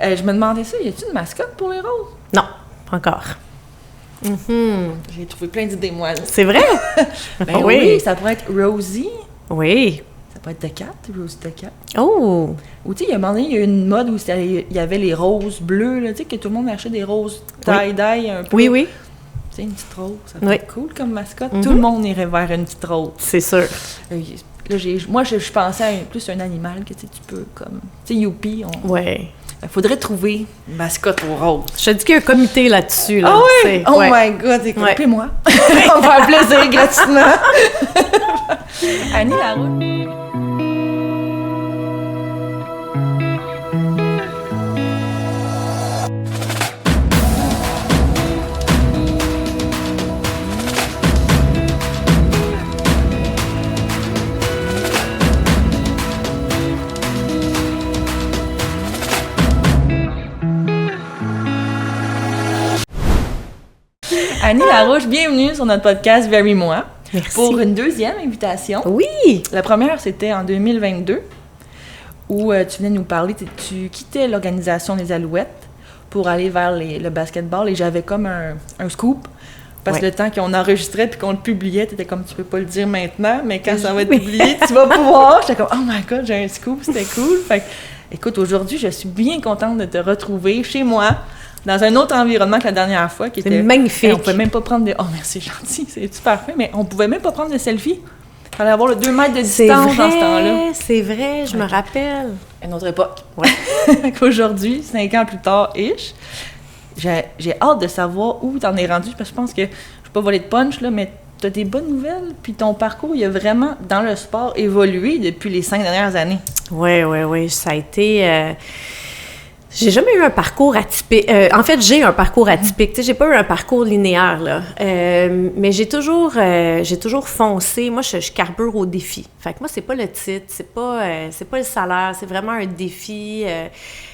Je me demandais ça, y a-t-il une mascotte pour les roses? Non, pas encore. J'ai trouvé plein d'idées, moi. Là. C'est vrai? Ben oui, ça pourrait être Rosie. Oui. Ça pourrait être The Cat, Rosie the Cat. Oh! Ou tu sais, il y a un moment donné, il y a eu une mode où il y avait les roses bleues, là, tu sais, que tout le monde achetait des roses tie-dye un peu. Oui, oui. Tu sais, une petite rose, ça peut être cool comme mascotte. Tout le monde irait vers une petite rose. C'est sûr. Là, moi, je pensais à plus un animal que tu peux, comme... Tu sais, Youpi, Ouais. Il faudrait trouver une mascotte aux roses. Je te dis qu'il y a un comité là-dessus. Là, ah oui? Oh my God, écoutez-moi. On va faire plaisir gratuitement. Annie Laroche. Annie Larouche, bienvenue sur notre podcast Very Moi. Merci. Pour une deuxième invitation. Oui! La première, c'était en 2022, où tu venais nous parler, tu quittais l'organisation des Alouettes pour aller vers le basketball, et j'avais comme un scoop, parce que le temps qu'on enregistrait puis qu'on le publiait, t'étais comme, tu peux pas le dire maintenant, mais quand ça va être publié, tu vas pouvoir. J'étais comme, oh my God, j'ai un scoop, c'était cool. Fait que, écoute, aujourd'hui, je suis bien contente de te retrouver chez moi, dans un autre environnement que la dernière fois, qui était magnifique. On pouvait même pas prendre de... Oh, merci, gentil, c'est parfait, mais on pouvait même pas prendre de selfie. Il fallait avoir le 2 mètres de distance dans ce temps-là. C'est vrai, je me rappelle. Une autre époque. Ouais. Aujourd'hui, 5 ans plus tard, j'ai hâte de savoir où t'en es rendu, parce que je pense que, je vais pas voler de punch, là, mais t'as des bonnes nouvelles, puis ton parcours, il a vraiment, dans le sport, évolué depuis les 5 dernières années. Oui. Ça a été... J'ai jamais eu un parcours atypique. En fait, j'ai un parcours atypique. Tu sais, j'ai pas eu un parcours linéaire, là. Mais j'ai toujours foncé. Moi, je carbure au défi. Fait que moi, c'est pas le titre, c'est pas le salaire, c'est vraiment un défi.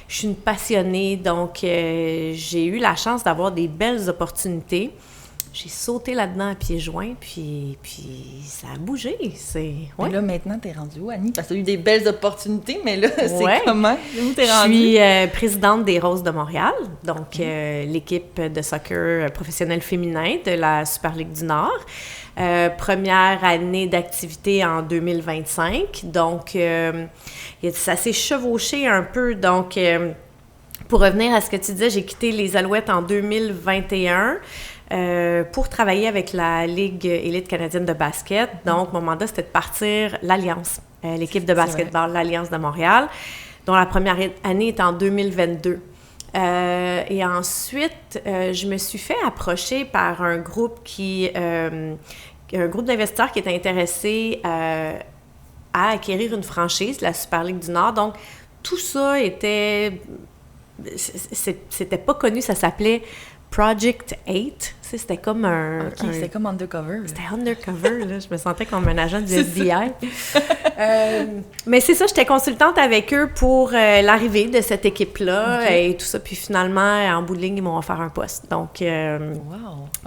Je suis une passionnée, donc j'ai eu la chance d'avoir des belles opportunités. J'ai sauté là-dedans à pieds joints, puis ça a bougé. Mais là, maintenant, t'es rendue où, Annie? Parce que t'as eu des belles opportunités, mais là, c'est comment? Où t'es rendue? Je suis présidente des Roses de Montréal, donc l'équipe de soccer professionnel féminin de la Super Ligue du Nord. Première année d'activité en 2025, donc ça s'est chevauché un peu. Donc, pour revenir à ce que tu disais, j'ai quitté les Alouettes en 2021. Pour travailler avec la Ligue élite canadienne de basket. Donc, mon mandat, c'était de partir l'Alliance, l'équipe de basketball, l'Alliance de Montréal, dont la première année était en 2022. Et ensuite, je me suis fait approcher par un groupe d'investisseurs qui était intéressé à acquérir une franchise, la Super Ligue du Nord. Donc, tout ça c'était pas connu, ça s'appelait Project 8. C'était comme c'était comme undercover. C'était undercover, là. Je me sentais comme un agent du FBI. Mais c'est ça, j'étais consultante avec eux pour l'arrivée de cette équipe-là et tout ça. Puis finalement, en bout de ligne, ils m'ont offert un poste. Donc,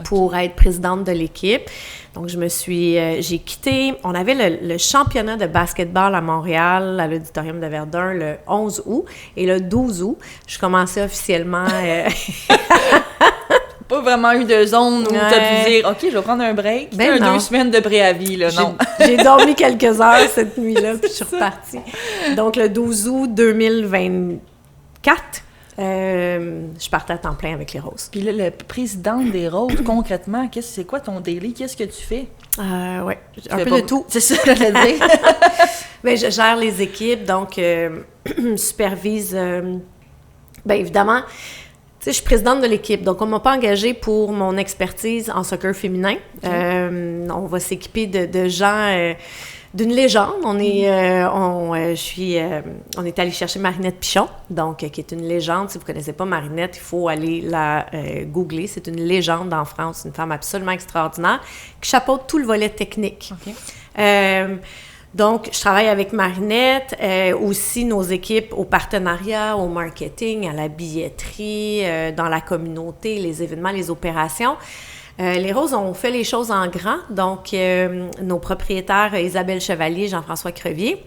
pour être présidente de l'équipe. Donc, j'ai quitté... On avait le championnat de basketball à Montréal, à l'Auditorium de Verdun, le 11 août. Et le 12 août, je commençais officiellement... Pas vraiment eu de zone où t'as pu dire « OK, je vais prendre un break ». 2 semaines de préavis, là, non. J'ai dormi quelques heures cette nuit-là, puis je suis repartie. Donc, le 12 août 2024, je partais à temps plein avec les Roses. Puis là, le président des Roses, concrètement, c'est quoi ton daily? Qu'est-ce que tu fais? Oui, un peu de tout. C'est ça que je voulais dire. Bien, je gère les équipes, donc supervise... bien, évidemment... Tu sais, je suis présidente de l'équipe, donc on ne m'a pas engagée pour mon expertise en soccer féminin. On va s'équiper de gens, d'une légende. On est allé chercher Marinette Pichon, donc qui est une légende. Si vous ne connaissez pas Marinette, il faut aller la googler. C'est une légende en France, une femme absolument extraordinaire qui chapeaute tout le volet technique. Donc, je travaille avec Marinette, aussi nos équipes au partenariat, au marketing, à la billetterie, dans la communauté, les événements, les opérations. Les Roses ont fait les choses en grand. Donc, nos propriétaires, Isabelle Chevalier, Jean-François Crevier,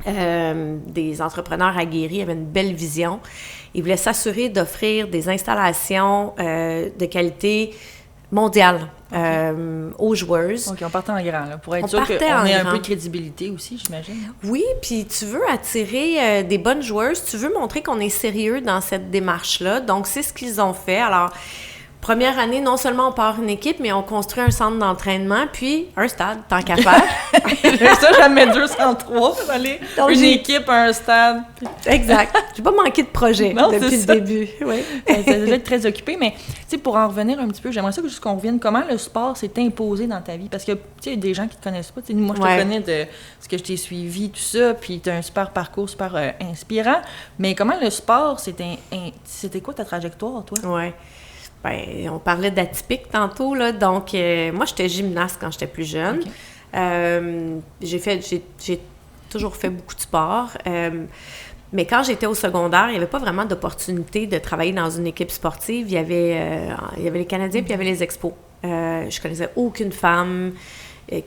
des entrepreneurs aguerris, avaient une belle vision. Ils voulaient s'assurer d'offrir des installations de qualité mondiale aux joueuses. OK, on partait en grand, là, pour être sûr qu'on ait un peu de crédibilité aussi, j'imagine. Oui, puis tu veux attirer des bonnes joueuses, tu veux montrer qu'on est sérieux dans cette démarche-là. Donc, c'est ce qu'ils ont fait. Alors, première année, non seulement on part une équipe, mais on construit un centre d'entraînement, puis un stade, tant qu'à faire. Ça, j'en 203, aller une équipe, un stade. Exact. J'ai pas manqué de projet depuis le début. Oui. Ça déjà être très occupé, mais pour en revenir un petit peu, j'aimerais ça juste qu'on revienne. Comment le sport s'est imposé dans ta vie? Parce que, il y a des gens qui te connaissent pas. Moi, je te connais de ce que je t'ai suivi, tout ça, puis tu as un super parcours, super inspirant. Mais comment le sport, c'était quoi ta trajectoire, toi? Oui. Ben, on parlait d'atypique tantôt, là. Donc, moi, j'étais gymnaste quand j'étais plus jeune. Okay. J'ai toujours fait beaucoup de sport. Mais quand j'étais au secondaire, il n'y avait pas vraiment d'opportunité de travailler dans une équipe sportive. Il y avait les Canadiens puis il y avait les Expos. Je connaissais aucune femme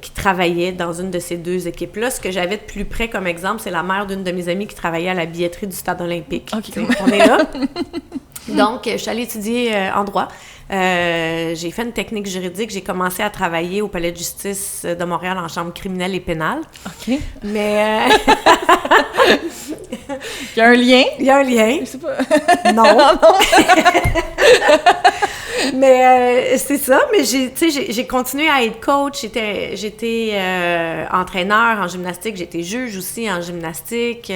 qui travaillait dans une de ces deux équipes-là. Ce que j'avais de plus près comme exemple, c'est la mère d'une de mes amies qui travaillait à la billetterie du Stade olympique. Okay. On est là. Donc, je suis allée étudier en droit. J'ai fait une technique juridique. J'ai commencé à travailler au Palais de justice de Montréal en chambre criminelle et pénale. OK. Mais... Il y a un lien? Il y a un lien. Je sais pas. Non. Mais c'est ça. Mais j'ai continué à être coach. J'étais entraîneur en gymnastique. J'étais juge aussi en gymnastique.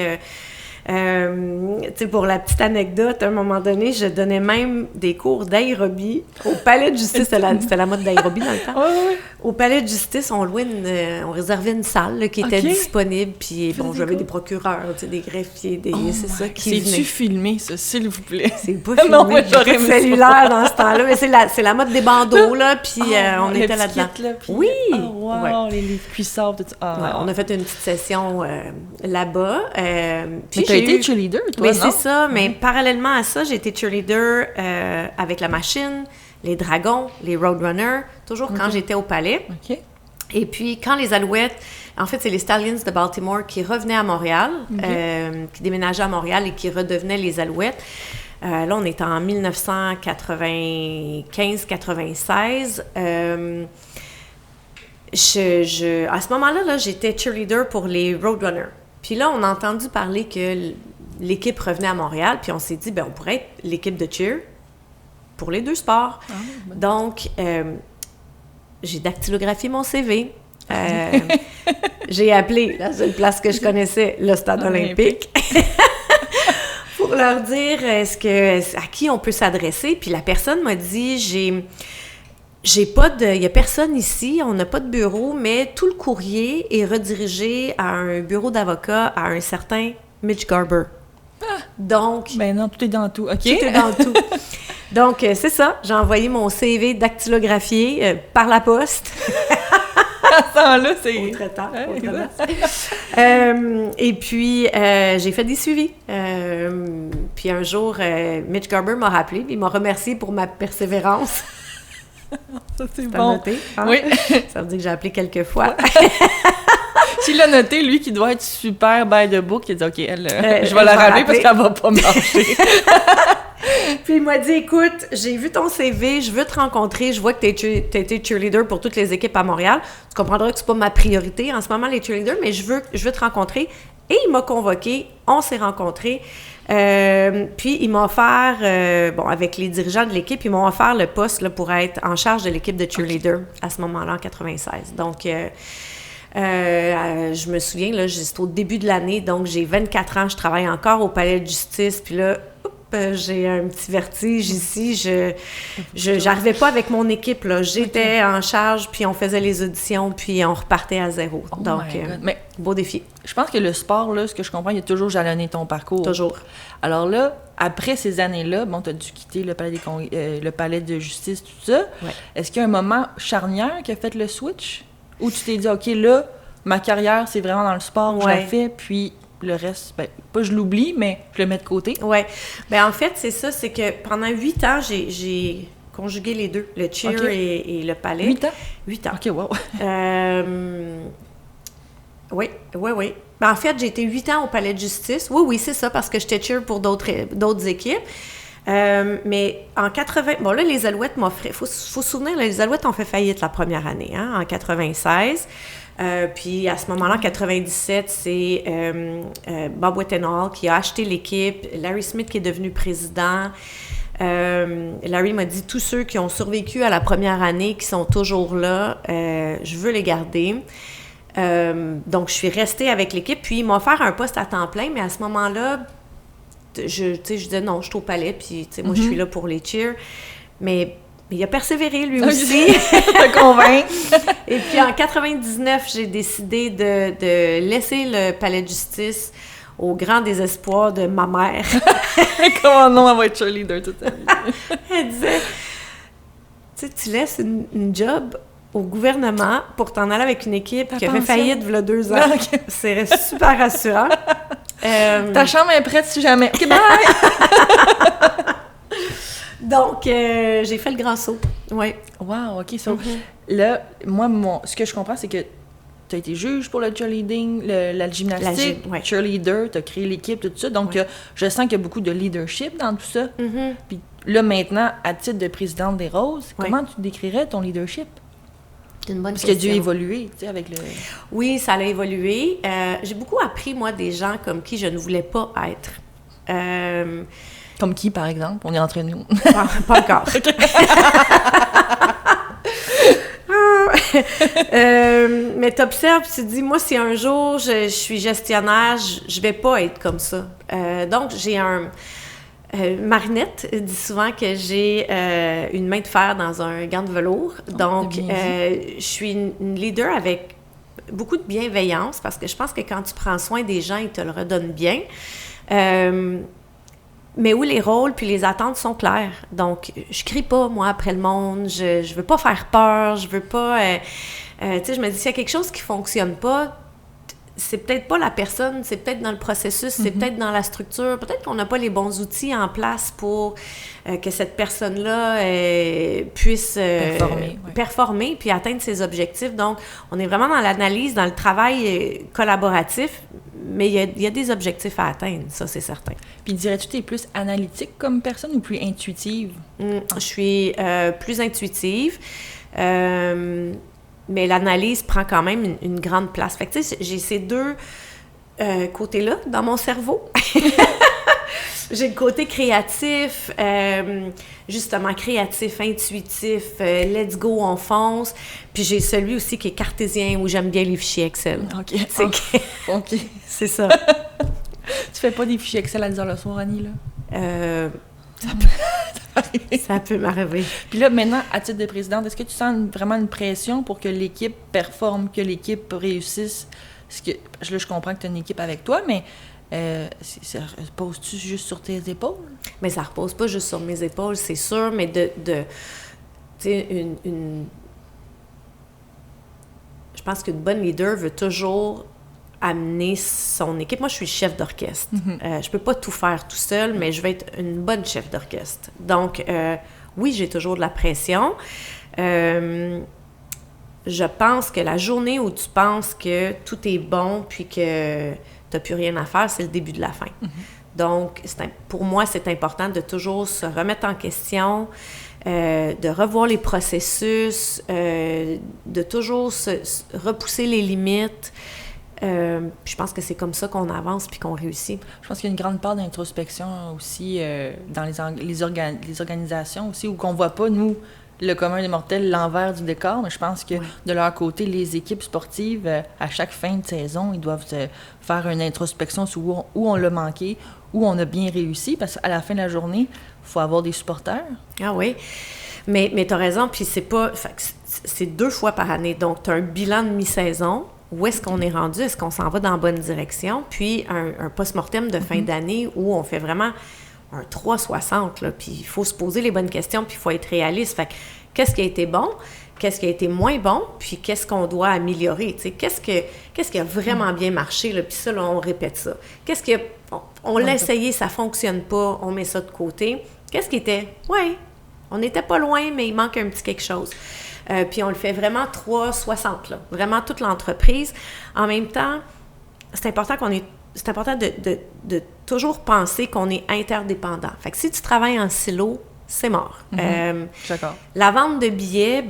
Pour la petite anecdote, à un moment donné, je donnais même des cours d'aérobie au Palais de justice. C'était la mode d'aérobie dans le temps. Oui. Au Palais de justice, on réservait une salle là, qui était disponible. Puis bon, j'avais des procureurs, des greffiers, c'est ça qui venaient. C'est-tu filmé, ça, s'il vous plaît? C'est pas filmé. Non, moi, j'aurais mis cellulaire dans ce temps-là. Mais c'est la mode des bandeaux, là, puis on était là-dedans. Là, puis... Oui! Wow, les cuissards, tout ça. Ouais, on a fait une petite session là-bas. Puis tu as été cheerleader, toi, mais c'est ça, mais parallèlement à ça, j'ai été cheerleader avec la machine, les dragons, les roadrunners, toujours quand j'étais au Palais. OK. Et puis, quand les Alouettes, en fait, c'est les Stallions de Baltimore qui revenaient à Montréal, qui déménageaient à Montréal et qui redevenaient les Alouettes. Là, on est en 1995-96. À ce moment-là, là, j'étais cheerleader pour les Roadrunners. Puis là, on a entendu parler que l'équipe revenait à Montréal, puis on s'est dit, on pourrait être l'équipe de cheer pour les deux sports. Donc, j'ai dactylographié mon CV. J'ai appelé la seule place que je connaissais, le Stade olympique, pour leur dire à qui on peut s'adresser. Puis la personne m'a dit, il n'y a personne ici, on n'a pas de bureau, mais tout le courrier est redirigé à un bureau d'avocat à un certain Mitch Garber. Donc... Ben non, tout est dans tout, OK? Tout est dans tout. Donc, c'est ça, j'ai envoyé mon CV dactylographié par la poste. À ce temps-là, c'est... Au traiteur. Et puis, j'ai fait des suivis. Puis un jour, Mitch Garber m'a rappelé, il m'a remercié pour ma persévérance. Ça, c'est bon. Noté, hein? Oui. Ça veut dire que j'ai appelé quelques fois. S'il l'a noté, lui, qui doit être super by the book, il a dit « OK, je vais la rappeler parce qu'elle va pas marcher. » Puis il m'a dit « Écoute, j'ai vu ton CV, je veux te rencontrer, je vois que tu as été cheerleader pour toutes les équipes à Montréal. Tu comprendras que c'est pas ma priorité en ce moment, les cheerleaders, mais je veux te rencontrer. » Et il m'a convoqué, on s'est rencontrés. Puis, il m'a offert, avec les dirigeants de l'équipe, ils m'ont offert le poste là, pour être en charge de l'équipe de cheerleader à ce moment-là, en 96. Donc, je me souviens, là, c'était au début de l'année, donc j'ai 24 ans, je travaille encore au Palais de justice, puis là, j'ai un petit vertige ici. J'arrivais pas avec mon équipe, là. J'étais en charge, puis on faisait les auditions, puis on repartait à zéro. Donc, mais beau défi. Je pense que le sport, là, ce que je comprends, il a toujours jalonné ton parcours. Toujours. Alors là, après ces années-là, tu as dû quitter le palais de justice, tout ça. Ouais. Est-ce qu'il y a un moment charnière qui a fait le switch? Où tu t'es dit, OK, là, ma carrière, c'est vraiment dans le sport, je la fais, puis... Le reste, pas je l'oublie, mais je le mets de côté. Oui. En fait, c'est ça, c'est que pendant 8 ans, j'ai conjugué les deux, le cheer et le palais. 8 ans? 8 ans. OK, wow. Oui. En fait, j'ai été 8 ans au palais de justice. Oui, c'est ça, parce que j'étais cheer pour d'autres équipes. Mais en 80... Bon, là, les Alouettes m'offraient... Faut se souvenir, là, les Alouettes ont fait faillite la première année, en 96. Puis à ce moment-là, en 97, c'est Bob Wetenhall qui a acheté l'équipe, Larry Smith qui est devenu président. Larry m'a dit, tous ceux qui ont survécu à la première année, qui sont toujours là, je veux les garder. Donc, je suis restée avec l'équipe, puis ils m'ont offert un poste à temps plein, mais à ce moment-là, je disais non, je suis au palais, puis moi, je suis là pour les cheers. Mais il a persévéré, lui aussi. Te convaincre. Et puis, en 99, j'ai décidé de laisser le palais de justice au grand désespoir de ma mère. Comment non, elle va être cheerleader toute sa vie. Elle disait, tu laisses une job au gouvernement pour t'en aller avec une équipe qui a fait faillite il y a 2 ans. Okay. C'est super rassurant. Ta chambre est prête si jamais. OK, bye! Donc, j'ai fait le grand saut. Oui. Wow, OK. So, là, moi, ce que je comprends, c'est que tu as été juge pour le cheerleading, la gymnastique, cheerleader, tu as créé l'équipe, tout ça. Donc, je sens qu'il y a beaucoup de leadership dans tout ça. Puis là, maintenant, à titre de présidente des Roses, comment tu décrirais ton leadership? C'est une bonne question. Parce qu'il a dû évoluer, tu sais, avec le... Oui, ça a évolué. J'ai beaucoup appris, moi, des gens comme qui je ne voulais pas être. Comme qui, par exemple? On est entre nous. Pas encore. Mais t'observes, tu te dis, moi, si un jour je suis gestionnaire, je vais pas être comme ça. Donc, j'ai Marinette dit souvent que j'ai une main de fer dans un gant de velours. Donc, je suis une leader avec beaucoup de bienveillance parce que je pense que quand tu prends soin des gens, ils te le redonnent bien. Mais où les rôles puis les attentes sont claires. Donc, je crie pas, moi, après le monde. Je veux pas faire peur. Je veux pas... tu sais, je me dis, s'il y a quelque chose qui fonctionne pas, c'est peut-être pas la personne, c'est peut-être dans le processus, c'est peut-être dans la structure. Peut-être qu'on n'a pas les bons outils en place pour que cette personne-là puisse performer puis atteindre ses objectifs. Donc, on est vraiment dans l'analyse, dans le travail collaboratif, mais il y a des objectifs à atteindre, ça, c'est certain. Puis dirais-tu que tu es plus analytique comme personne ou plus intuitive? Je suis plus intuitive. Mais l'analyse prend quand même une grande place. Fait que, tu sais, j'ai ces deux côtés-là dans mon cerveau. J'ai le côté créatif, justement créatif, intuitif, let's go, on fonce. Puis j'ai celui aussi qui est cartésien, où j'aime bien les fichiers Excel. OK. OK. C'est ça. Tu fais pas des fichiers Excel à 10h le soir, Annie, là? Ça peut m'arriver. Puis là, maintenant, à titre de présidente, est-ce que tu sens vraiment une pression pour que l'équipe performe, que l'équipe réussisse? Là, je comprends que tu as une équipe avec toi, mais ça repose-tu juste sur tes épaules? Mais ça repose pas juste sur mes épaules, c'est sûr, mais tu sais, je pense qu'une bonne leader veut toujours amener son équipe. Moi, je suis chef d'orchestre. Je peux pas tout faire tout seul, mais je vais être une bonne chef d'orchestre. Donc, oui, j'ai toujours de la pression. Je pense que la journée où tu penses que tout est bon puis que tu n'as plus rien à faire, c'est le début de la fin. Donc, pour moi, c'est important de toujours se remettre en question, de revoir les processus, de toujours repousser les limites. Je pense que c'est comme ça qu'on avance puis qu'on réussit. Je pense qu'il y a une grande part d'introspection aussi dans les organisations aussi, où qu'on voit pas, nous, le commun des mortels, l'envers du décor, mais je pense que de leur côté, les équipes sportives, à chaque fin de saison, ils doivent faire une introspection sur où on l'a manqué, où on a bien réussi, parce qu'à la fin de la journée, il faut avoir des supporters. Ah oui, mais tu as raison, puis c'est 2 fois par année, donc tu as un bilan de mi-saison. Où est-ce qu'on est rendu? Est-ce qu'on s'en va dans la bonne direction? Puis un post-mortem de fin d'année où on fait vraiment un 360, là, puis il faut se poser les bonnes questions, puis il faut être réaliste. Fait que, qu'est-ce qui a été bon? Qu'est-ce qui a été moins bon? Puis qu'est-ce qu'on doit améliorer? Tu sais, qu'est-ce qui a vraiment bien marché? Là, puis ça, là, on répète ça. Qu'est-ce qui on l'a essayé, ça fonctionne pas, on met ça de côté. Qu'est-ce qui était? Ouais, on n'était pas loin, mais il manque un petit quelque chose. Puis on le fait vraiment 360, là, vraiment toute l'entreprise. En même temps, c'est important de toujours penser qu'on est interdépendant. Fait que si tu travailles en silo, c'est mort. D'accord. La vente de billets,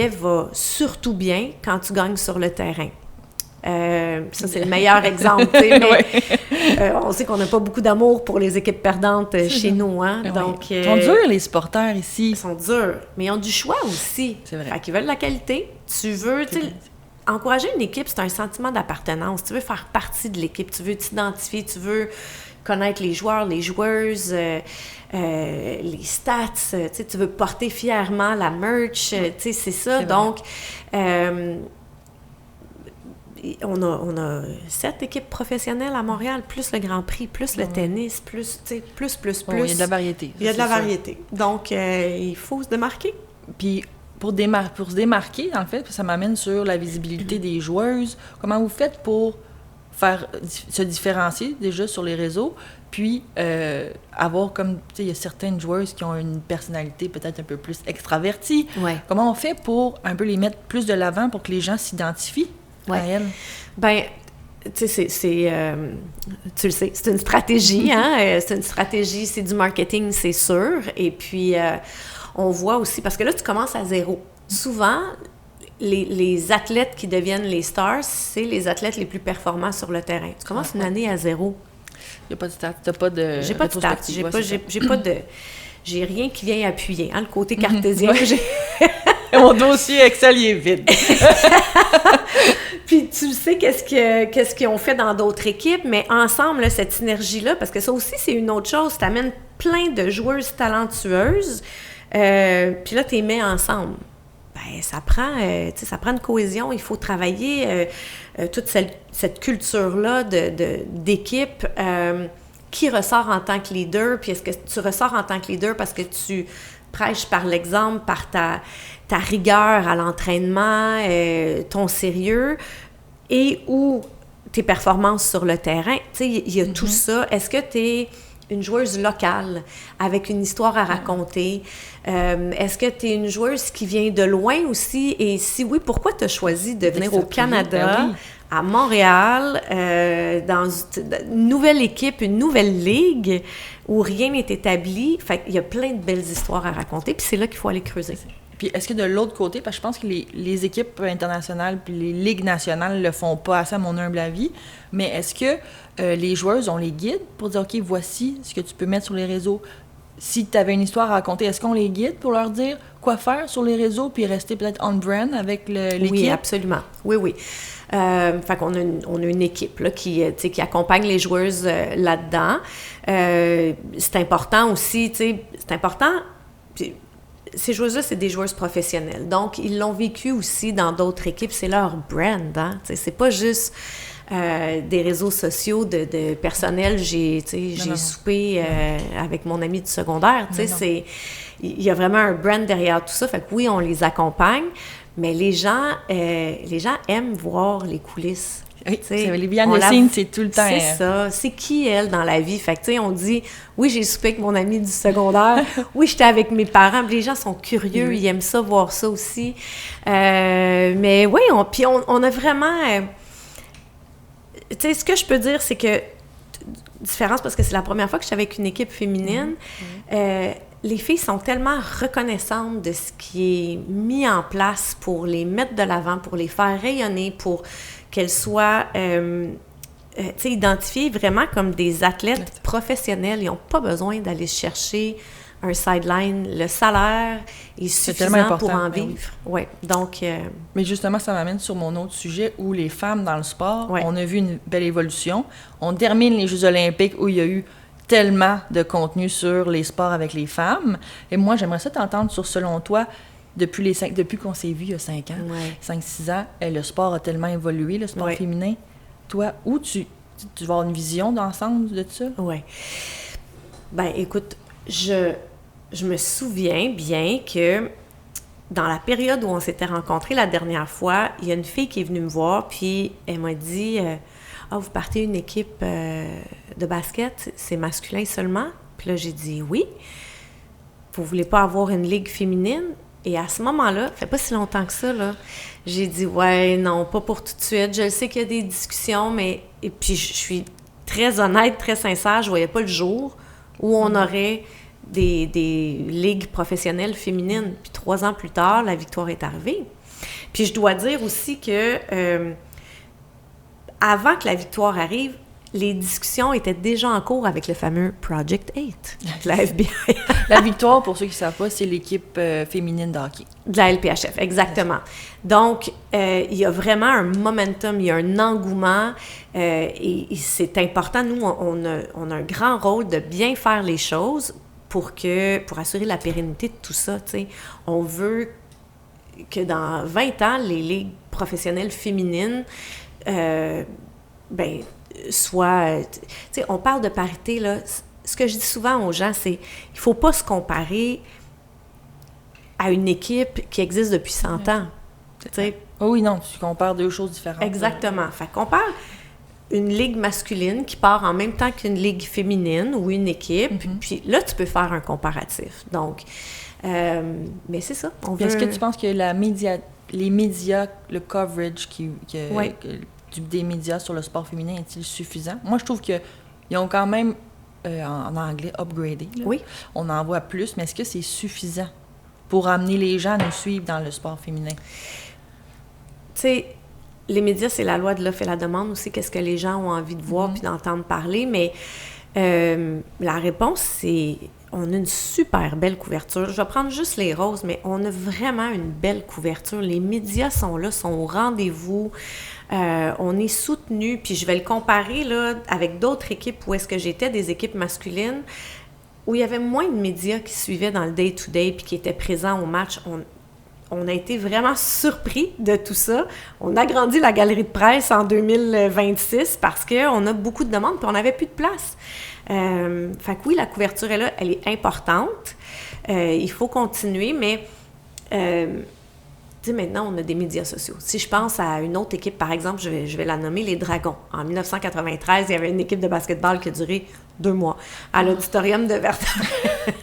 va surtout bien quand tu gagnes sur le terrain. Ça, c'est le meilleur exemple. Mais on sait qu'on n'a pas beaucoup d'amour pour les équipes perdantes chez nous. Hein? Donc, ils sont durs, les supporters ici. Ils sont durs, mais ils ont du choix aussi. C'est vrai. Fait qu'ils veulent de la qualité. Tu veux... Encourager une équipe, c'est un sentiment d'appartenance. Tu veux faire partie de l'équipe, tu veux t'identifier, tu veux connaître les joueurs, les joueuses, les stats, tu veux porter fièrement la merch, c'est ça. C'est donc, on a 7 équipes professionnelles à Montréal, plus le Grand Prix, plus le tennis, plus. Il y a de la variété. Il y a de la variété. Donc, il faut se démarquer. Puis, pour se démarquer, dans le fait, ça m'amène sur la visibilité des joueuses. Comment vous faites pour se différencier déjà sur les réseaux, puis avoir comme, tu sais, il y a certaines joueuses qui ont une personnalité peut-être un peu plus extravertie. Ouais. Comment on fait pour un peu les mettre plus de l'avant pour que les gens s'identifient à elles? Bien, tu sais, tu le sais, c'est une stratégie, hein? C'est une stratégie, c'est du marketing, c'est sûr. Et puis, on voit aussi, parce que là, tu commences à zéro. Souvent, les athlètes qui deviennent les stars, c'est les athlètes les plus performants sur le terrain. Tu commences une année à zéro. Il n'y a pas de stats, tu n'as pas de... J'ai pas de stats, j'ai rien qui vient appuyer. Hein? Le côté cartésien, Mon dossier Excel, il est vide. Puis tu sais qu'est-ce qu'ils ont fait dans d'autres équipes, mais ensemble, là, cette synergie-là, parce que ça aussi, c'est une autre chose. Tu amènes plein de joueuses talentueuses, puis là, tu les mets ensemble. Ben, ça prend une cohésion. Il faut travailler toute cette culture-là d'équipe qui ressort en tant que leader. Puis est-ce que tu ressors en tant que leader parce que tu prêches par l'exemple, par ta rigueur à l'entraînement, ton sérieux et ou tes performances sur le terrain? Tu sais, il y a tout ça. Est-ce que tu es une joueuse locale avec une histoire à raconter? Est-ce que tu es une joueuse qui vient de loin aussi? Et si oui, pourquoi tu as choisi de venir au Canada, à Montréal, dans une nouvelle équipe, une nouvelle ligue où rien n'est établi? Fait qu'il y a plein de belles histoires à raconter, puis c'est là qu'il faut aller creuser. Puis est-ce que de l'autre côté, parce que je pense que les équipes internationales puis les ligues nationales le font pas assez à mon humble avis, mais est-ce que les joueuses, on les guide pour dire, OK, voici ce que tu peux mettre sur les réseaux? Si tu avais une histoire à raconter, est-ce qu'on les guide pour leur dire quoi faire sur les réseaux puis rester peut-être on-brand avec l'équipe? Oui, absolument. Oui. Fait qu'on a une équipe là, qui accompagne les joueuses là-dedans. C'est important aussi, c'est important... Puis, ces joueuses-là, c'est des joueuses professionnelles. Donc, ils l'ont vécu aussi dans d'autres équipes. C'est leur brand, hein? C'est pas juste des réseaux sociaux de personnel. J'ai soupé avec mon ami du secondaire. Il y a vraiment un brand derrière tout ça. Fait que oui, on les accompagne, mais les gens aiment voir les coulisses. Oui, les behind the scenes, c'est tout le temps. C'est ça. C'est qui, elle, dans la vie? Fait que, on dit, oui, j'ai soupé avec mon ami du secondaire. Oui, j'étais avec mes parents. Les gens sont curieux. Ils aiment ça, voir ça aussi. Mais oui, on a vraiment... ce que je peux dire, c'est que... Différence, parce que c'est la première fois que je suis avec une équipe féminine. Les filles sont tellement reconnaissantes de ce qui est mis en place pour les mettre de l'avant, pour les faire rayonner, pour qu'elles soient identifiées vraiment comme des athlètes professionnels. Ils n'ont pas besoin d'aller chercher un sideline. Le salaire est suffisant pour en vivre. Oui. Donc... Mais justement, ça m'amène sur mon autre sujet où les femmes dans le sport, on a vu une belle évolution. On termine les Jeux olympiques où il y a eu tellement de contenu sur les sports avec les femmes. Et moi, j'aimerais ça t'entendre sur, selon toi, depuis qu'on s'est vu il y a 5 ans, 5-6 ans, le sport a tellement évolué, le sport féminin. Toi, où tu vas avoir une vision d'ensemble de ça? Oui. Ben, écoute, je me souviens bien que dans la période où on s'était rencontrés la dernière fois, il y a une fille qui est venue me voir, puis elle m'a dit « Ah, vous partez une équipe de basket, c'est masculin seulement? » Puis là, j'ai dit « Oui. Vous voulez pas avoir une ligue féminine? » Et à ce moment-là, ça fait pas si longtemps que ça, là, j'ai dit, ouais, non, pas pour tout de suite. Je sais qu'il y a des discussions, mais... Et puis, je suis très honnête, très sincère, je voyais pas le jour où on aurait des ligues professionnelles féminines. Puis 3 ans plus tard, la victoire est arrivée. Puis je dois dire aussi que avant que la victoire arrive, les discussions étaient déjà en cours avec le fameux Project 8 de la FBI. La victoire, pour ceux qui ne savent pas, c'est l'équipe féminine de hockey. De la LPHF, exactement. Donc, il y a vraiment un momentum, il y a un engouement et c'est important. Nous, on a un grand rôle de bien faire les choses pour assurer la pérennité de tout ça, tu sais. On veut que dans 20 ans, les ligues professionnelles féminines, soit... Tu sais, on parle de parité, là. Ce que je dis souvent aux gens, c'est il faut pas se comparer à une équipe qui existe depuis 100 ans. Tu sais. Oh oui, non, tu compares 2 choses différentes. Exactement. Fait qu'on parle une ligue masculine qui part en même temps qu'une ligue féminine ou une équipe, puis là, tu peux faire un comparatif. Donc, mais c'est ça. Est-ce que tu penses que les médias, le coverage des médias sur le sport féminin est-il suffisant? Moi, je trouve qu'ils ont quand même, en anglais, upgradé. Là. Oui. On en voit plus, mais est-ce que c'est suffisant pour amener les gens à nous suivre dans le sport féminin? Tu sais, les médias, c'est la loi de l'offre et la demande aussi, qu'est-ce que les gens ont envie de voir puis d'entendre parler, mais la réponse, c'est... On a une super belle couverture. Je vais prendre juste les roses, mais on a vraiment une belle couverture. Les médias sont là, sont au rendez-vous. On est soutenu. Puis je vais le comparer là, avec d'autres équipes où est-ce que j'étais, des équipes masculines, où il y avait moins de médias qui suivaient dans le day-to-day puis qui étaient présents au match. On a été vraiment surpris de tout ça. On a agrandi la galerie de presse en 2026 parce qu'on a beaucoup de demandes puis on n'avait plus de place. Fait que oui, la couverture est là, elle est importante. Il faut continuer, mais tu sais, maintenant, on a des médias sociaux. Si je pense à une autre équipe, par exemple, je vais la nommer les Dragons. En 1993, il y avait une équipe de basketball qui a duré 2 mois. À l'auditorium de Verdun.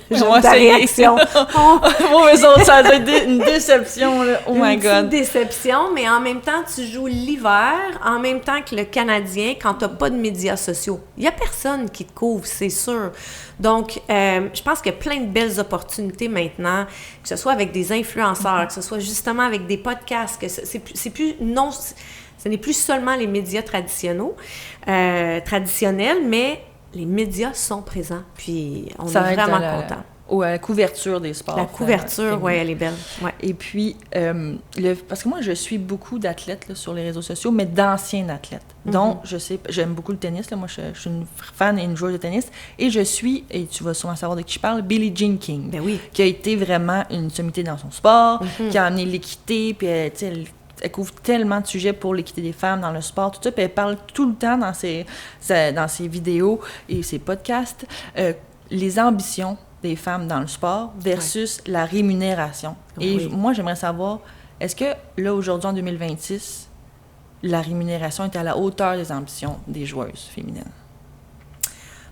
J'ai ta réaction. Moi, eux autres, ça a été une déception, là. Oh my God. Une déception, mais en même temps, tu joues l'hiver, en même temps que le Canadien, quand tu n'as pas de médias sociaux. Il n'y a personne qui te couvre, c'est sûr. Donc, je pense qu'il y a plein de belles opportunités maintenant, que ce soit avec des influenceurs, que ce soit justement avec des podcasts, que c'est plus non, ce n'est plus seulement les médias traditionnels, mais les médias sont présents, puis on est vraiment contents. Ou à la couverture des sports. La couverture, oui, elle est belle. Ouais. Et puis, parce que moi, je suis beaucoup d'athlètes là, sur les réseaux sociaux, mais d'anciens athlètes. Donc, j'aime beaucoup le tennis. Là. Moi, je suis une fan et une joueuse de tennis. Et je suis, et tu vas sûrement savoir de qui je parle, Billie Jean King. Ben oui. Qui a été vraiment une sommité dans son sport, qui a amené l'équité, puis elle couvre tellement de sujets pour l'équité des femmes dans le sport, tout ça, puis elle parle tout le temps dans ses vidéos et ses podcasts, les ambitions des femmes dans le sport versus la rémunération. Et moi, j'aimerais savoir, est-ce que là, aujourd'hui, en 2026, la rémunération est à la hauteur des ambitions des joueuses féminines?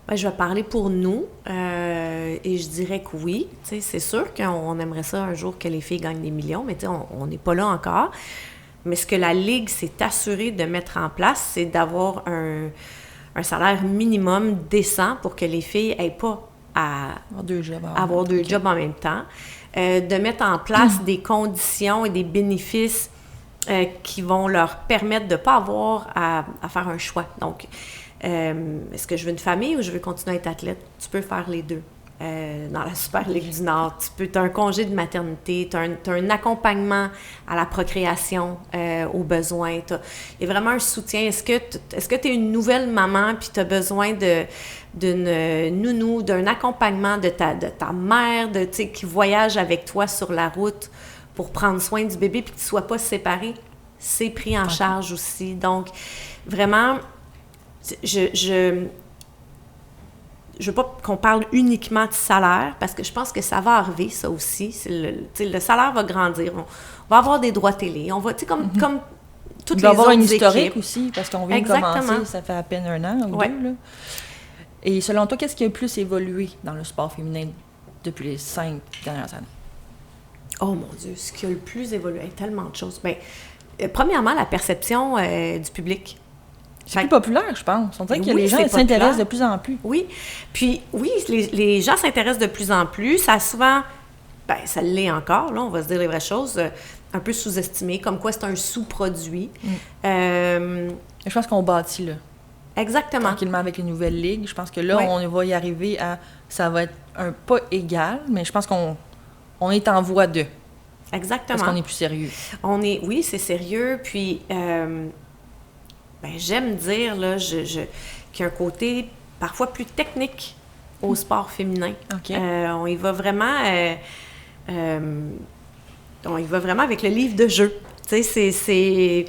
Ben, je vais parler pour nous et je dirais que oui. T'sais, c'est sûr qu'on aimerait ça un jour que les filles gagnent des millions, mais on n'est pas là encore. Mais ce que la Ligue s'est assurée de mettre en place, c'est d'avoir un salaire minimum décent pour que les filles n'aient pas à avoir 2 jobs en même temps. De mettre en place des conditions et des bénéfices qui vont leur permettre de ne pas avoir à faire un choix. Donc, est-ce que je veux une famille ou je veux continuer à être athlète? Tu peux faire les deux. Dans la Super Ligue du Nord, tu as un congé de maternité, tu as un accompagnement à la procréation, aux besoins. Il y a vraiment un soutien. Est-ce que tu es une nouvelle maman puis tu as besoin d'une nounou, d'un accompagnement de ta mère qui voyage avec toi sur la route pour prendre soin du bébé puis que tu ne sois pas séparée? C'est pris en charge aussi. Donc, vraiment, je veux pas qu'on parle uniquement de salaire, parce que je pense que ça va arriver, ça aussi. Le salaire va grandir. On va avoir des droits télé. On va, comme toutes les autres équipes. Il va y avoir une historique aussi, parce qu'on vient de commencer, ça fait à peine 1 an ou 2. Là. Et selon toi, qu'est-ce qui a le plus évolué dans le sport féminin depuis les 5 dernières années? Oh mon Dieu, ce qui a le plus évolué, tellement de choses. Bien, premièrement, la perception du public. C'est plus populaire, je pense. On dirait que les gens s'intéressent de plus en plus. Oui. Puis, oui, les gens s'intéressent de plus en plus. Ça a souvent, bien, ça l'est encore, là, on va se dire les vraies choses, un peu sous-estimé, comme quoi c'est un sous-produit. Je pense qu'on bâtit, là. Exactement. Tranquillement avec les nouvelles ligues. Je pense que là, Ouais. on va y arriver à... Ça va être un pas égal, mais je pense qu'on est en voie de. Exactement. Parce qu'on est plus sérieux. Oui, c'est sérieux. Puis, ben, j'aime dire là, qu'il y a un côté parfois plus technique au sport féminin. OK. On y va vraiment... on y va vraiment avec le livre de jeu. Tu sais, c'est...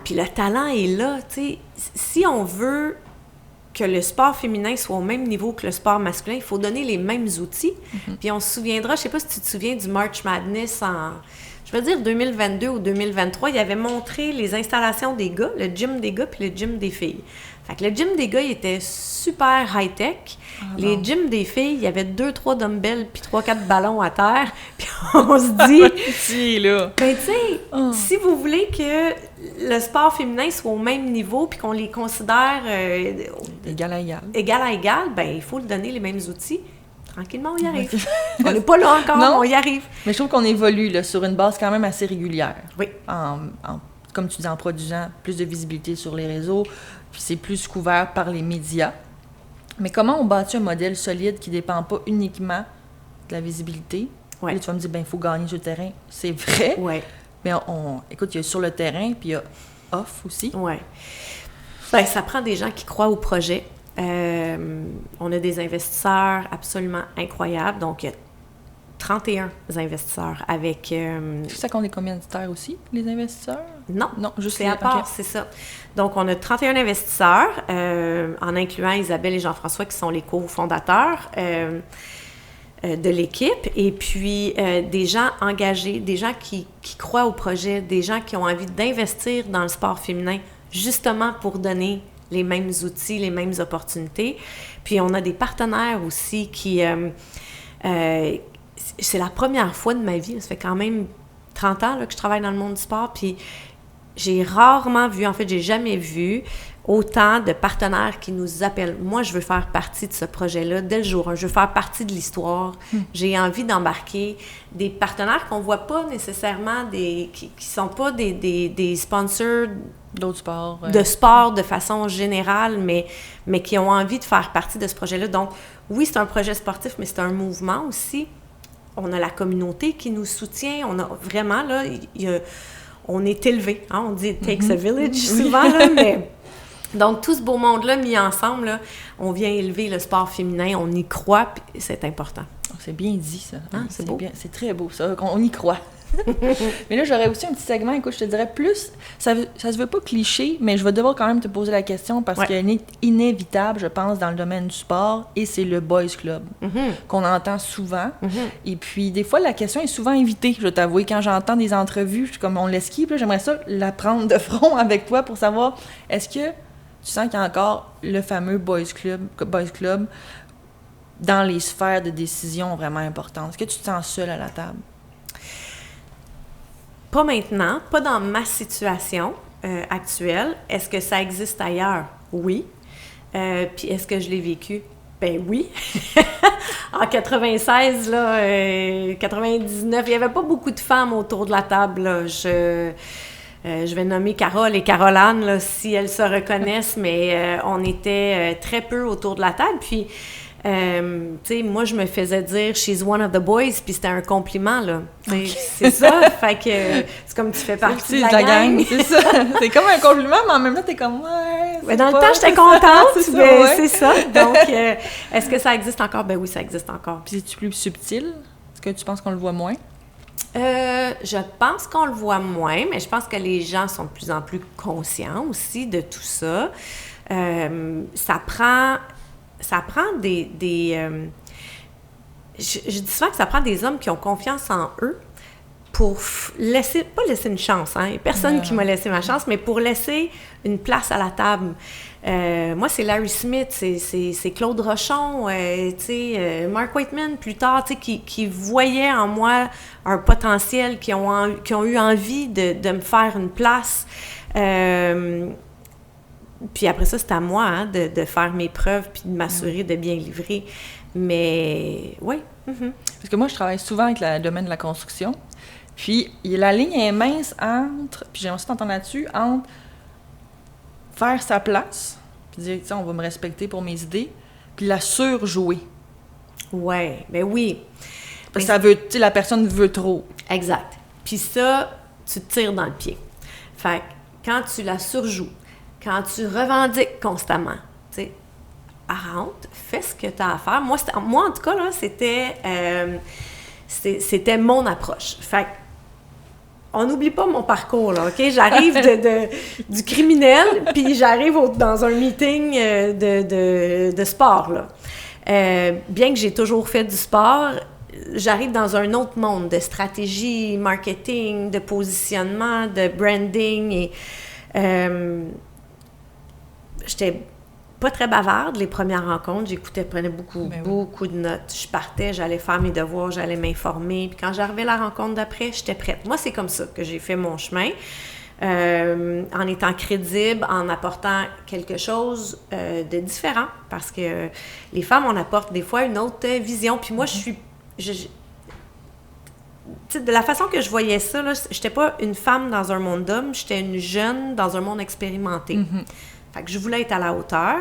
Puis le talent est là, tu sais. Si on veut que le sport féminin soit au même niveau que le sport masculin, il faut donner les mêmes outils. Puis on se souviendra, je sais pas si tu te souviens du March Madness je veux dire 2022 ou 2023, il avait montré les installations des gars, le gym des gars puis le gym des filles. Fait que le gym des gars, il était super high-tech. Les gyms des filles, il y avait 2-3 dumbbells puis 3-4 ballons à terre. Puis on se dit... Si, là! Ben, tu sais, si vous voulez que le sport féminin soit au même niveau puis qu'on les considère... Égal à égal. Égal à égal, ben il faut lui donner les mêmes outils. Tranquillement, on y arrive. On n'est pas là encore, Non. on y arrive. Mais je trouve qu'on évolue là, sur une base quand même assez régulière. Oui. Comme tu dis, en produisant plus de visibilité sur les réseaux, puis c'est plus couvert par les médias. Mais comment on bâtit un modèle solide qui ne dépend pas uniquement de la visibilité? Ouais. Là, tu vas me dire, il faut gagner sur le terrain. C'est vrai. Ouais. Mais écoute, il y a sur le terrain, puis il y a off aussi. Ouais. Ben, ça prend des gens qui croient au projet. On a des investisseurs absolument incroyables. Donc, il y a 31 investisseurs avec... C'est ça qu'on est combien de terres aussi, les investisseurs? Non, juste c'est à part, OK. C'est ça. Donc, on a 31 investisseurs, en incluant Isabelle et Jean-François, qui sont les cofondateurs de l'équipe, et puis des gens engagés, des gens qui croient au projet, des gens qui ont envie d'investir dans le sport féminin, justement pour donner les mêmes outils, les mêmes opportunités. Puis, on a des partenaires aussi qui... c'est la première fois de ma vie, ça fait quand même 30 ans là, que je travaille dans le monde du sport, puis j'ai rarement vu, en fait, j'ai jamais vu autant de partenaires qui nous appellent. Moi, je veux faire partie de ce projet-là dès le jour 1. Je veux faire partie de l'histoire. J'ai envie d'embarquer des partenaires qu'on voit pas nécessairement, qui sont pas des sponsors d'autres sports. De sport de façon générale, mais qui ont envie de faire partie de ce projet-là. Donc, oui, c'est un projet sportif, mais c'est un mouvement aussi. On a la communauté qui nous soutient. On a vraiment, là, on est élevé. Hein? On dit « it takes a village » souvent, là, mais... Donc, tout ce beau monde-là mis ensemble, là, on vient élever le sport féminin, on y croit, puis c'est important. C'est bien dit, ça. Ah, c'est beau. C'est très beau, ça, on y croit. Mais là, j'aurais aussi un petit segment, écoute, je te dirais plus, ça se veut pas cliché, mais je vais devoir quand même te poser la question parce qu'elle est inévitable, je pense, dans le domaine du sport, et c'est le Boys Club, qu'on entend souvent. Et puis, des fois, la question est souvent invitée, je dois t'avouer. Quand j'entends des entrevues, je suis comme on l'esquive, là, j'aimerais ça la prendre de front avec toi pour savoir, est-ce que tu sens qu'il y a encore le fameux Boys Club dans les sphères de décision vraiment importantes? Est-ce que tu te sens seule à la table? Pas maintenant, pas dans ma situation actuelle. Est-ce que ça existe ailleurs? Oui. Puis est-ce que je l'ai vécu? Ben oui. En 96, là, 99, il n'y avait pas beaucoup de femmes autour de la table, là. Je vais nommer Carole et Caroline, là, si elles se reconnaissent, mais on était très peu autour de la table. Puis, tu sais, moi, je me faisais dire « she's one of the boys », puis c'était un compliment, là. Okay. C'est ça, fait que c'est comme tu fais partie de la gang. C'est ça. C'est comme un compliment, mais en même temps, t'es comme « ouais, mais dans le temps, j'étais contente, mais c'est ça. Donc, est-ce que ça existe encore? Ben oui, ça existe encore. Puis c'est-tu plus subtil? Est-ce que tu penses qu'on le voit moins? Je pense qu'on le voit moins, mais je pense que les gens sont de plus en plus conscients aussi de tout ça. Ça prend des je dis souvent que ça prend des hommes qui ont confiance en eux, pour pas laisser une chance, hein, il y a personne qui m'a laissé ma chance, mais pour laisser une place à la table. Moi, c'est Larry Smith, c'est Claude Rochon, Mark Waitman plus tard, qui voyaient en moi un potentiel, qui ont eu envie de me faire une place. Puis après ça, c'est à moi de faire mes preuves puis de m'assurer de bien livrer. Mais oui. Parce que moi, je travaille souvent avec le domaine de la construction. Puis la ligne est mince entre, puis j'aimerais aussi t'entendre là-dessus, entre faire sa place, puis dire, on va me respecter pour mes idées, puis la surjouer. Ouais, ben oui. Parce que ça veut, la personne veut trop. Exact. Puis ça, tu te tires dans le pied. Fait que quand tu la surjoues, quand tu revendiques constamment, tu sais, rentre, fais ce que tu as à faire. Moi, en tout cas, là, c'était mon approche. Fait que, on n'oublie pas mon parcours, là, OK? J'arrive du criminel, puis j'arrive dans un meeting de sport, là. Bien que j'ai toujours fait du sport, j'arrive dans un autre monde de stratégie, marketing, de positionnement, de branding. Et j'étais pas très bavarde les premières rencontres. Prenais beaucoup de notes. Je partais, j'allais faire mes devoirs, j'allais m'informer. Puis quand j'arrivais à la rencontre d'après, j'étais prête. Moi, c'est comme ça que j'ai fait mon chemin. En étant crédible, en apportant quelque chose de différent. Parce que les femmes, on apporte des fois une autre vision. Puis moi, de la façon que je voyais ça, là, j'étais pas une femme dans un monde d'hommes, j'étais une jeune dans un monde expérimenté. Fait que je voulais être à la hauteur,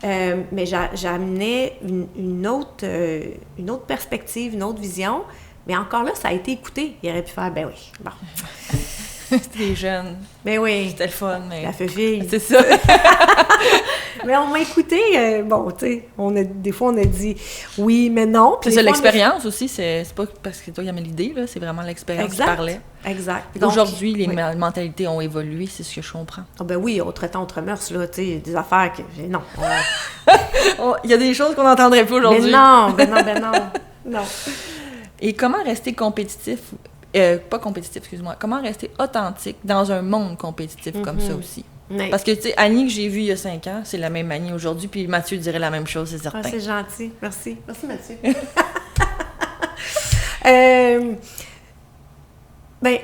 mais j'amenais une autre perspective, une autre vision. Mais encore là, ça a été écouté. Il aurait pu faire, ben oui, bon. C'était jeune. Ben oui. C'était le fun, mais... La fille. C'est ça. Mais on m'a écouté. Bon, tu sais, des fois, on a dit oui, mais non. Puis c'est l'expérience aussi. C'est pas parce que toi, il y avait l'idée, là. C'est vraiment l'expérience qui parlait. Exact. Donc, aujourd'hui, les mentalités ont évolué, c'est ce que je comprends. Ah ben oui, autre temps, autre mœurs, là. Tu sais, des affaires que... Non. Il y a des choses qu'on n'entendrait pas aujourd'hui. Ben non. Non. Et comment rester compétitif... pas compétitif, excuse-moi. Comment rester authentique dans un monde compétitif comme ça aussi? Oui. Parce que, tu sais, Annie que j'ai vue il y a 5 ans, c'est la même Annie aujourd'hui, puis Mathieu dirait la même chose, c'est certain. Ah, c'est gentil. Merci. Merci, Mathieu.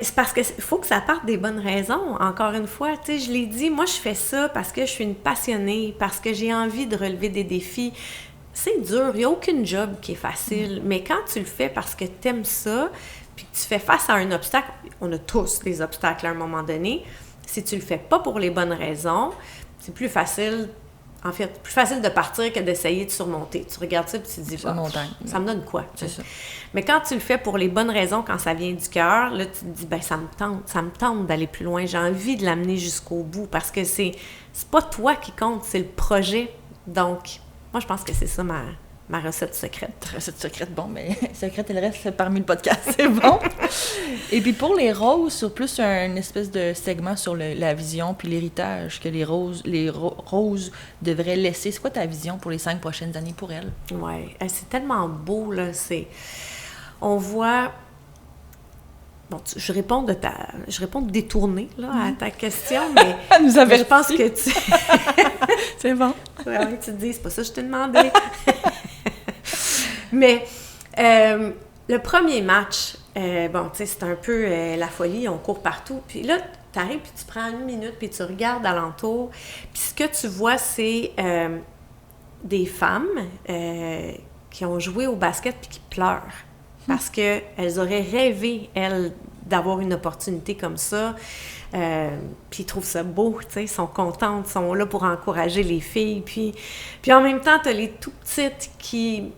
C'est parce qu'il faut que ça parte des bonnes raisons. Encore une fois, tu sais, je l'ai dit, moi, je fais ça parce que je suis une passionnée, parce que j'ai envie de relever des défis. C'est dur, il n'y a aucune job qui est facile, mais quand tu le fais parce que tu aimes ça, puis que tu fais face à un obstacle, on a tous des obstacles à un moment donné, si tu le fais pas pour les bonnes raisons, c'est plus facile de partir que d'essayer de surmonter. Tu regardes ça et tu te dis, ça me donne quoi? C'est ça. Mais quand tu le fais pour les bonnes raisons, quand ça vient du cœur, là, tu te dis, ça me tente d'aller plus loin, j'ai envie de l'amener jusqu'au bout, parce que c'est pas toi qui compte, c'est le projet. Donc, moi, je pense que c'est ça ma recette secrète. Recette secrète, bon, mais secrète, elle reste parmi le podcast, c'est bon. Et puis pour les roses, sur plus un espèce de segment sur la vision puis l'héritage que les roses devraient laisser. C'est quoi ta vision pour les 5 prochaines années pour elles? Oui, c'est tellement beau, là. On voit... Bon, je réponds détourné là, à ta question, mais je pense que tu... C'est bon. Ouais, tu te dis, c'est pas ça que je t'ai demandé. Mais le premier match, tu sais, c'est un peu la folie, on court partout. Puis là, tu arrives, puis tu prends 1 minute, puis tu regardes alentour. Puis ce que tu vois, c'est des femmes qui ont joué au basket puis qui pleurent. Parce qu'elles auraient rêvé, elles, d'avoir une opportunité comme ça. Puis ils trouvent ça beau, tu sais, ils sont contentes, ils sont là pour encourager les filles. Puis en même temps, tu as les tout petites qui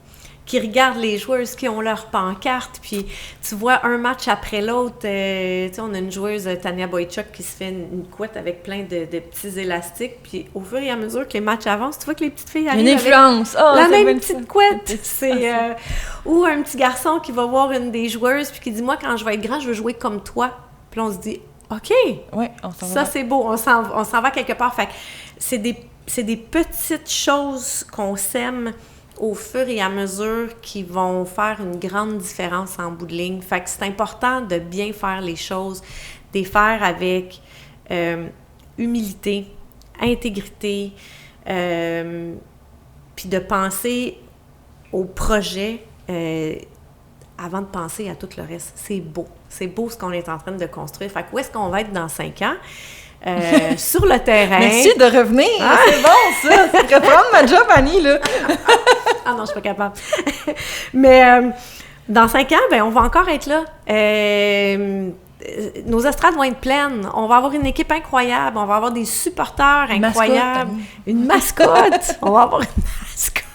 regardent les joueuses qui ont leur pancarte. Puis tu vois un match après l'autre. Tu sais, on a une joueuse, Tania Boychuk, qui se fait une couette avec plein de petits élastiques. Puis au fur et à mesure que les matchs avancent, tu vois que les petites filles arrivent une influence. avec la même petite couette. Ou un petit garçon qui va voir une des joueuses puis qui dit « Moi, quand je vais être grand, je veux jouer comme toi. » Puis on se dit « OK, ouais, on s'en va. Ça c'est beau, on s'en va quelque part. » Fait que c'est des petites choses qu'on sème au fur et à mesure qui vont faire une grande différence en bout de ligne. Fait que c'est important de bien faire les choses, de les faire avec humilité, intégrité, puis de penser au projet avant de penser à tout le reste. C'est beau. C'est beau ce qu'on est en train de construire. Fait que où est-ce qu'on va être dans 5 ans? Sur le terrain. Merci de revenir. Ah! C'est bon, ça. Tu pourrais prendre ma job, Annie, là. Ah non, je suis pas capable. Mais dans 5 ans, ben, on va encore être là. Nos estrades vont être pleines. On va avoir une équipe incroyable. On va avoir des supporters incroyables. Une mascotte. On va avoir une mascotte.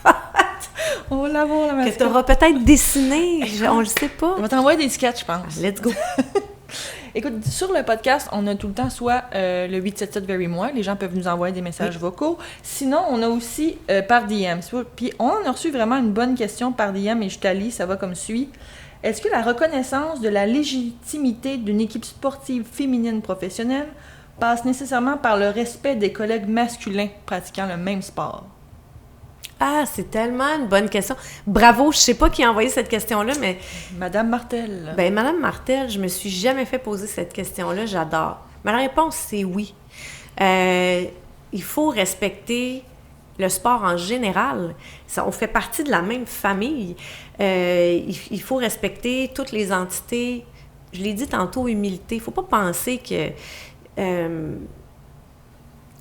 On va l'avoir, la mascotte. Que tu auras peut-être dessiné. On le sait pas. On va t'envoyer des sketchs, je pense. Let's go. Écoute, sur le podcast, on a tout le temps soit le 877 Very Moi, les gens peuvent nous envoyer des messages vocaux. Sinon, on a aussi par DM. Puis on a reçu vraiment une bonne question par DM et je t'allie, ça va comme suit. Est-ce que la reconnaissance de la légitimité d'une équipe sportive féminine professionnelle passe nécessairement par le respect des collègues masculins pratiquant le même sport? Ah, c'est tellement une bonne question. Bravo, je sais pas qui a envoyé cette question-là, mais... Madame Martel. Ben, Madame Martel, je me suis jamais fait poser cette question-là, j'adore. Mais la réponse, c'est oui. Il faut respecter le sport en général. On fait partie de la même famille. Il faut respecter toutes les entités. Je l'ai dit tantôt, humilité. Il faut pas penser que...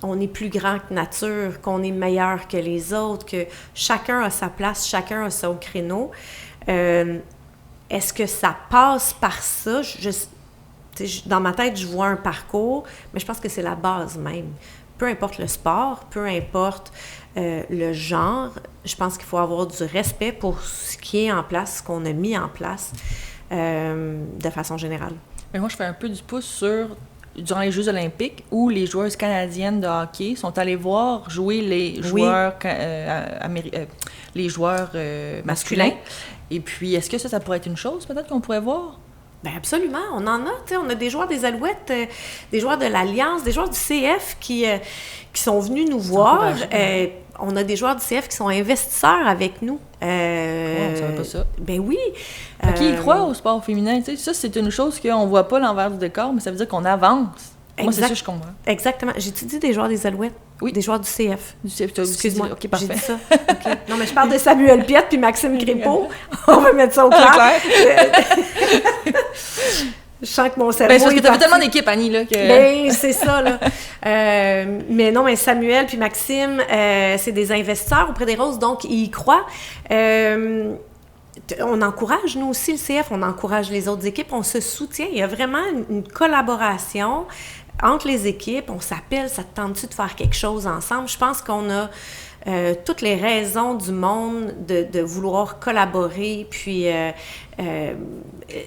on est plus grand que nature, qu'on est meilleur que les autres, que chacun a sa place, chacun a son créneau. Est-ce que ça passe par ça? Dans ma tête, je vois un parcours, mais je pense que c'est la base même. Peu importe le sport, peu importe le genre, je pense qu'il faut avoir du respect pour ce qui est en place, ce qu'on a mis en place de façon générale. Mais moi, je fais un peu du pouce sur... durant les Jeux olympiques, où les joueuses canadiennes de hockey sont allées voir jouer les joueurs, les joueurs masculins. Et puis, est-ce que ça pourrait être une chose, peut-être, qu'on pourrait voir? Bien, absolument. On en a, tu sais, on a des joueurs des Alouettes, des joueurs de l'Alliance, des joueurs du CF qui sont venus nous voir. On a des joueurs du CF qui sont investisseurs avec nous. On ne savait pas ça. Ben oui. Qui y croient au sport féminin, tu sais, ça, c'est une chose qu'on ne voit pas l'envers du décor, mais ça veut dire qu'on avance. Moi, c'est ça que je comprends. Exactement. J'ai-tu dit des joueurs des Alouettes? Oui. Des joueurs du CF. Du CF, excuse-moi. OK, parfait. J'ai dit ça. Okay. Non, mais je parle de Samuel Piette puis Maxime Crépeau. On va mettre ça au clair. Je sens que mon cerveau parce que t'avais tellement d'équipes, Annie, là, que... Ben, c'est ça, là. Mais non, mais Samuel puis Maxime, c'est des investisseurs auprès des Roses, donc ils y croient. On encourage, nous aussi, le CF, on encourage les autres équipes, on se soutient. Il y a vraiment une collaboration entre les équipes. On s'appelle, ça te tente-tu de faire quelque chose ensemble? Je pense qu'on a toutes les raisons du monde de vouloir collaborer, puis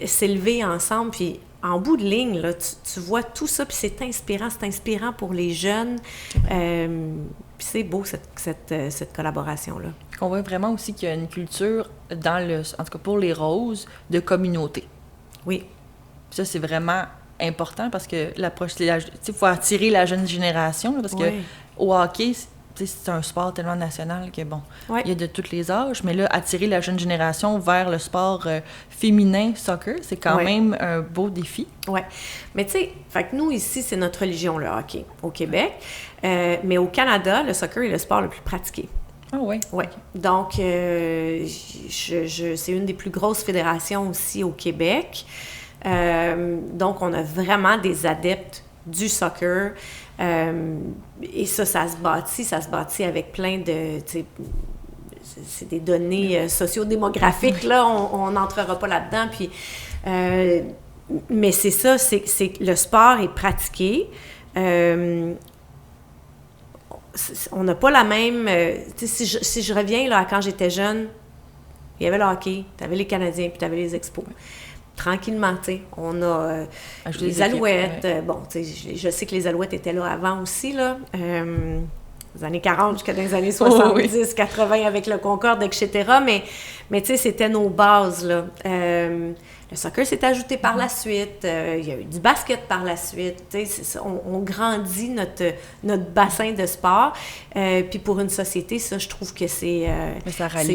s'élever ensemble, puis en bout de ligne, là, tu vois tout ça, puis c'est inspirant pour les jeunes. Puis c'est beau, cette collaboration-là. On voit vraiment aussi qu'il y a une culture, en tout cas pour les Roses, de communauté. Oui. Ça, c'est vraiment important parce que il faut attirer la jeune génération, là, parce que au hockey, c'est un sport tellement national que, bon, il y a de tous les âges, mais là, attirer la jeune génération vers le sport féminin, soccer, c'est quand même un beau défi. Oui. Mais tu sais, fait que nous, ici, c'est notre religion, le hockey, au Québec. Mais au Canada, le soccer est le sport le plus pratiqué. Ah oui? Oui. Donc, c'est une des plus grosses fédérations aussi au Québec. Donc, on a vraiment des adeptes du soccer. Et ça se bâtit avec plein de... C'est des données sociodémographiques, là, on n'entrera pas là-dedans. Puis, mais c'est ça, c'est le sport est pratiqué. On n'a pas la même... si je reviens là, à quand j'étais jeune, il y avait le hockey, tu avais les Canadiens, puis tu avais les Expos. Tranquillement, tu sais, on a les Alouettes. Bon, tu sais, je sais que les Alouettes étaient là avant aussi, là. les années 40 jusqu'à les années 70, oui. 80 avec le Concorde, etc. Mais tu sais, c'était nos bases, là. Le soccer s'est ajouté par la suite. Il y a eu du basket par la suite. Tu sais, on grandit notre bassin de sport. Puis pour une société, ça, je trouve que c'est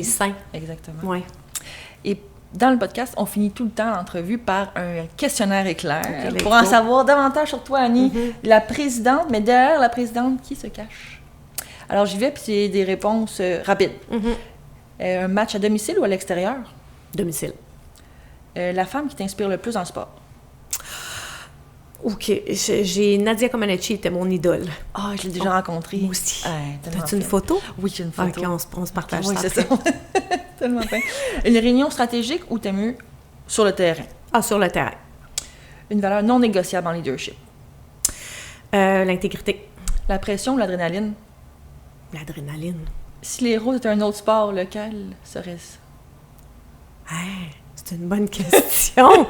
sain. Exactement. Ouais. Et dans le podcast, on finit tout le temps l'entrevue par un questionnaire éclair Okay, pour en savoir davantage sur toi, Annie, la présidente, mais derrière la présidente, qui se cache? Alors, j'y vais, puis c'est des réponses rapides. Un match à domicile ou à l'extérieur? Domicile. La femme qui t'inspire le plus dans le sport? OK. J'ai Nadia Comaneci, était mon idole. Ah, je l'ai déjà rencontrée. Moi aussi. Tellement As-tu une fin. photo? Oui, j'ai une photo. OK, on se partage Oui, ça. c'est ça. Tellement fin. Une réunion stratégique ou t'aimes mieux sur le terrain? Ah, sur le terrain. Une valeur non négociable en leadership? L'intégrité. La pression ou l'adrénaline? L'adrénaline. Si les roses étaient un autre sport, lequel serait-ce? C'est une bonne question.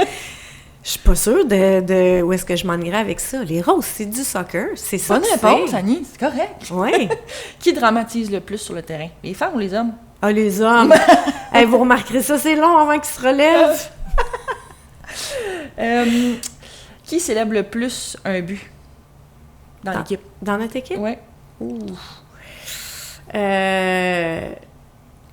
Je suis pas sûre de où est-ce que je m'en irais avec ça. Les roses, c'est du soccer. C'est ça. Bonne réponse, Annie, c'est correct. Oui. Qui dramatise le plus sur le terrain? Les femmes ou les hommes? Ah, les hommes. Hey, vous remarquerez ça, c'est long avant qu'ils se relèvent. Qui célèbre le plus un but dans l'équipe? Dans notre équipe? Oui.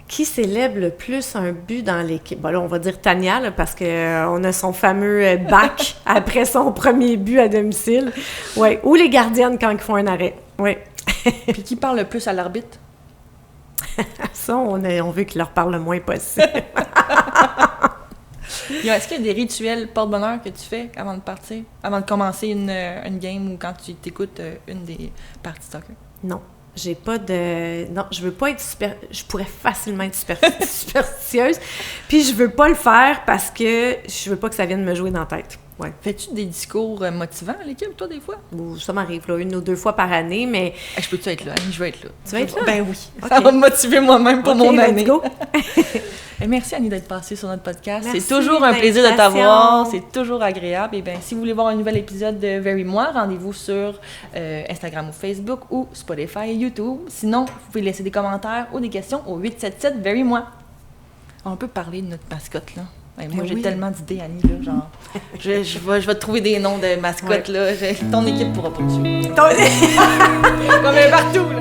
Qui célèbre le plus un but dans l'équipe? Bon, là, on va dire Tania, là, parce qu'on a son fameux back après son premier but à domicile. Ouais. Ou les gardiennes quand ils font un arrêt. Oui. Puis qui parle le plus à l'arbitre? Ça, on veut qu'il leur parle le moins possible. Est-ce qu'il y a des rituels porte-bonheur que tu fais avant de partir? Avant de commencer une game ou quand tu t'écoutes une des parties de soccer? Non. J'ai pas de... Non, je veux pas être je pourrais facilement être superstitieuse. Puis je veux pas le faire parce que je veux pas que ça vienne me jouer dans la tête. Ouais. Fais-tu des discours motivants à l'équipe, toi, des fois? Ça m'arrive, là, 1 ou 2 fois par année, mais... Je peux-tu être là? Annie, je veux être là. Tu veux être là? Ben oui. Okay. Ça va me motiver moi-même pour mon année. Let's go. Et merci, Annie, d'être passée sur notre podcast. Merci, c'est toujours un plaisir de t'avoir. C'est toujours agréable. Et bien, si vous voulez voir un nouvel épisode de Very Moi, rendez-vous sur Instagram ou Facebook ou Spotify et YouTube. Sinon, vous pouvez laisser des commentaires ou des questions au 877 Very Moi. On peut parler de notre mascotte, là. Moi, j'ai tellement d'idées, Annie, là, genre... je vais te trouver des noms de mascottes, là. Ton équipe pourra pas te suivre. Comme partout, là.